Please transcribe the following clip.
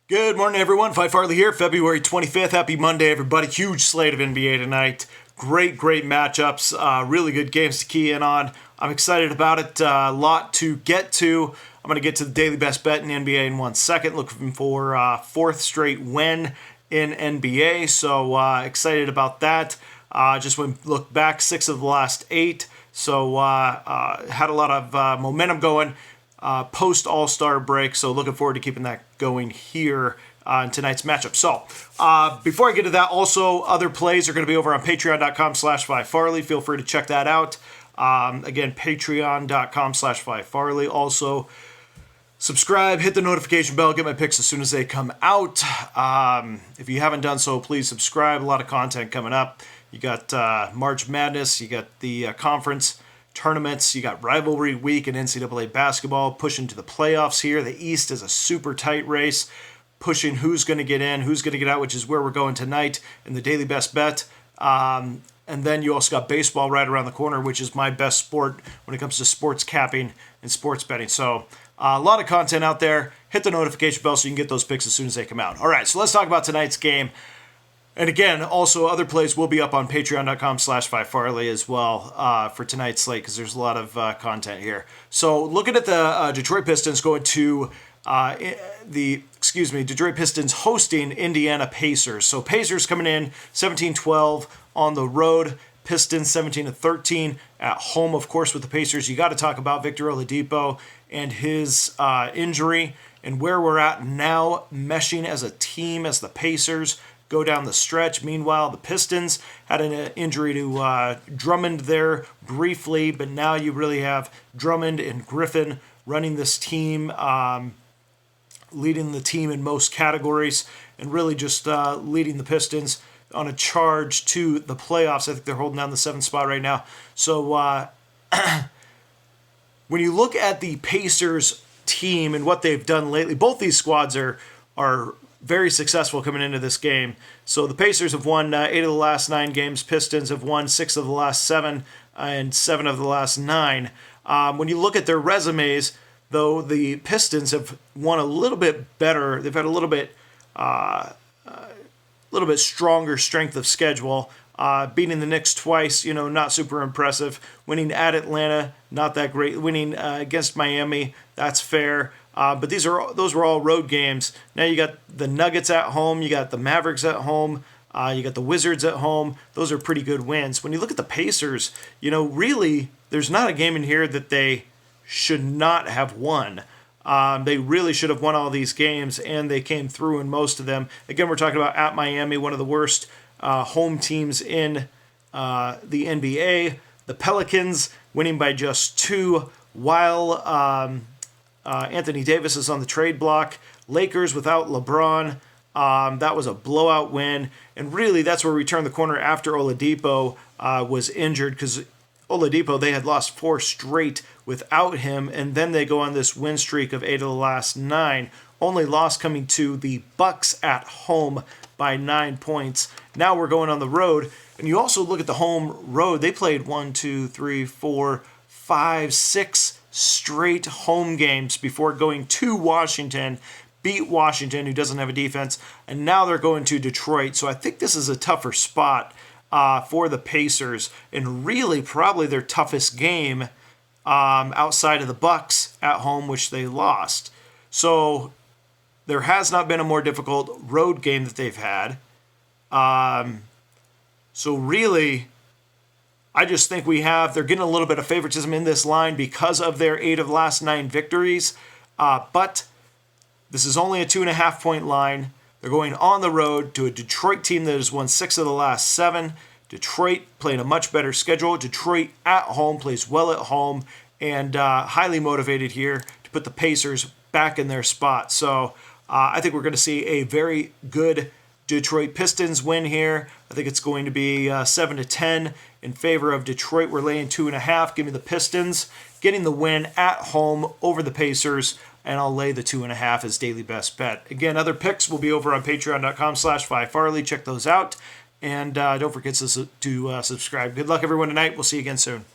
Good morning, everyone. Phi Farley here, February 25th. Happy Monday, everybody. Huge slate of NBA tonight. Great matchups. Really good games to key in on. I'm excited about it. A lot to get to. I'm going to get to the daily best bet in NBA in 1 second. Looking for fourth straight win in NBA. So excited about that. Just look back, 6 of the last 8. So had a lot of momentum going. Post All-Star break, so looking forward to keeping that going here in tonight's matchup. So, before I get to that, also other plays are going to be over on patreon.com/Phi Farley. Feel free to check that out. Again, patreon.com/Phi Farley. Also, subscribe, hit the notification bell, get my picks as soon as they come out. If you haven't done so, please subscribe. A lot of content coming up. You got March Madness, you got the conference tournaments, you got rivalry week in NCAA basketball, pushing to the playoffs here. The East is a super tight race, pushing who's going to get in, who's going to get out, which is where we're going tonight in the daily best bet. And then you also got baseball right around the corner, which is my best sport when it comes to sports capping and sports betting. So a lot of content out there. Hit the notification bell so you can get those picks as soon as they come out. All right, so let's talk about tonight's game. And again, also other plays will be up on patreon.com/Phi Farley as well for tonight's slate because there's a lot of content here. So looking at the Detroit Pistons going to Detroit Pistons hosting Indiana Pacers. So Pacers coming in 17-12 on the road. Pistons 17-13 at home, of course, with the Pacers. You got to talk about Victor Oladipo and his injury and where we're at now, meshing as a team as the Pacers go down the stretch. Meanwhile, the Pistons had an injury to Drummond there briefly, but now you really have Drummond and Griffin running this team, leading the team in most categories, and really just leading the Pistons on a charge to the playoffs. I think they're holding down the 7th spot right now. So when you look at the Pacers team and what they've done lately, both these squads are very successful coming into this game. So the Pacers have won 8 of the last 9 games. Pistons have won 6 of the last 7 and 7 of the last 9. When you look at their resumes, though, the Pistons have won a little bit better. They've had a little bit stronger strength of schedule. Beating the Knicks twice, not super impressive. Winning at Atlanta, not that great. Winning against Miami, that's fair. But those were all road games. Now you got the Nuggets at home, you got the Mavericks at home, you got the Wizards at home. Those are pretty good wins. When you look at the Pacers, really, there's not a game in here that they should not have won. They really should have won all these games, and they came through in most of them. Again, we're talking about at Miami, one of the worst home teams in the NBA. The Pelicans winning by just 2, while Anthony Davis is on the trade block. Lakers without LeBron. That was a blowout win. And really, that's where we turned the corner after Oladipo was injured, because Oladipo, they had lost 4 straight without him, and then they go on this win streak of 8 of the last 9. Only loss coming to the Bucks at home by 9 points. Now we're going on the road. And you also look at the home road. They played 6 straight home games before going to Washington, beat Washington, who doesn't have a defense, and now they're going to Detroit. So I think this is a tougher spot for the Pacers, and really probably their toughest game outside of the Bucks at home, which they lost. So there has not been a more difficult road game that they've had. So really, I just think they're getting a little bit of favoritism in this line because of their 8 of the last 9 victories. But this is only a 2.5-point line. They're going on the road to a Detroit team that has won 6 of the last 7. Detroit playing a much better schedule. Detroit at home plays well at home, and highly motivated here to put the Pacers back in their spot. So I think we're going to see a very good Detroit Pistons win here. I think it's going to be 7-10 in favor of Detroit. We're laying 2.5. Give me the Pistons getting the win at home over the Pacers, and I'll lay the 2.5 as daily best bet. Again, other picks will be over on patreon.com/Phi Farley. Check those out, and don't forget to subscribe. Good luck, everyone, tonight. We'll see you again soon.